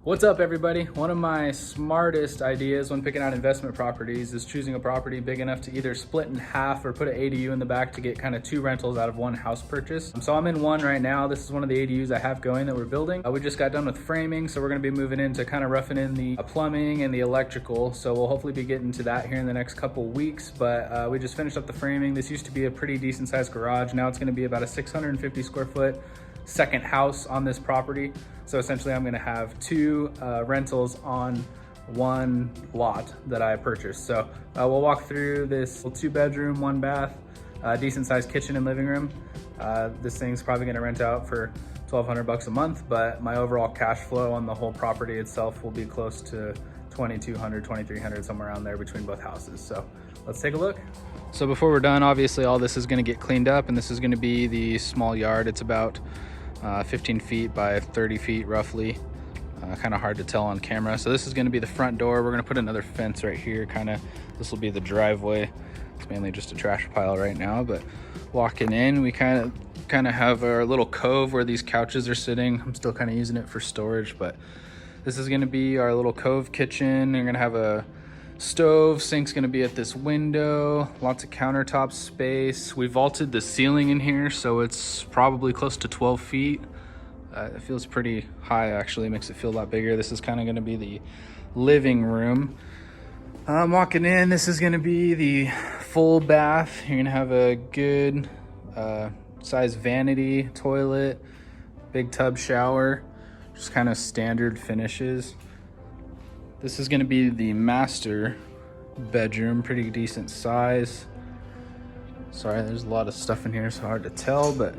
What's up, everybody? One of my smartest ideas when picking out investment properties is choosing a property big enough to either split in half or put an ADU in the back to get kind of two rentals out of one house purchase. So I'm in one right now. This is one of the ADUs I have going that we're building. We just got done with framing, so we're gonna be moving into kind of roughing in the plumbing and the electrical. So we'll hopefully be getting to that here in the next couple weeks, but we just finished up the framing. This used to be a pretty decent sized garage. Now it's gonna be about a 650 square foot second house on this property. So essentially I'm gonna have two rentals on one lot that I purchased. So we'll walk through this 2-bedroom, 1-bath, decent sized kitchen and living room. This thing's probably gonna rent out for $1,200 a month, but my overall cash flow on the whole property itself will be close to $2,200, $2,300, somewhere around there between both houses. So let's take a look. So before we're done, obviously all this is gonna get cleaned up, and this is gonna be the small yard. It's about 15 feet by 30 feet roughly. Kind of hard to tell on camera. So this is going to be the front door. We're going to put another fence right here. This will be the driveway. It's mainly just a trash pile right now, but walking in, we kind of have our little cove where these couches are sitting. I'm still kind of using it for storage, but this is going to be our little cove kitchen. We're going to have a stove. Sink's going to be at this window. Lots of countertop space. We vaulted the ceiling in here, so it's probably close to 12 feet. It feels pretty high, actually. Makes it feel a lot bigger. This is kind of going to be the living room. I'm walking in. This is going to be the full bath. You're going to have a good size vanity, toilet, big tub shower, just kind of standard finishes. This is going to be the master bedroom, pretty decent size. Sorry, there's a lot of stuff in here, so hard to tell, but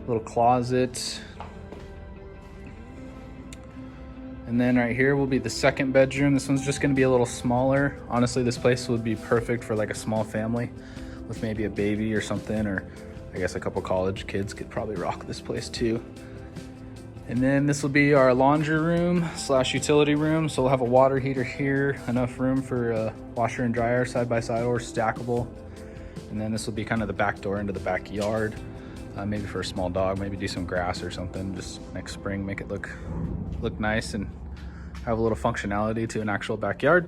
little closet. And then right here will be the second bedroom. This one's just going to be a little smaller. Honestly, this place would be perfect for like a small family with maybe a baby or something, or I guess a couple college kids could probably rock this place too. And then this will be our laundry room / utility room. So we'll have a water heater here, enough room for a washer and dryer side by side or stackable. And then this will be kind of the back door into the backyard, maybe for a small dog, maybe do some grass or something just next spring, make it look nice and have a little functionality to an actual backyard.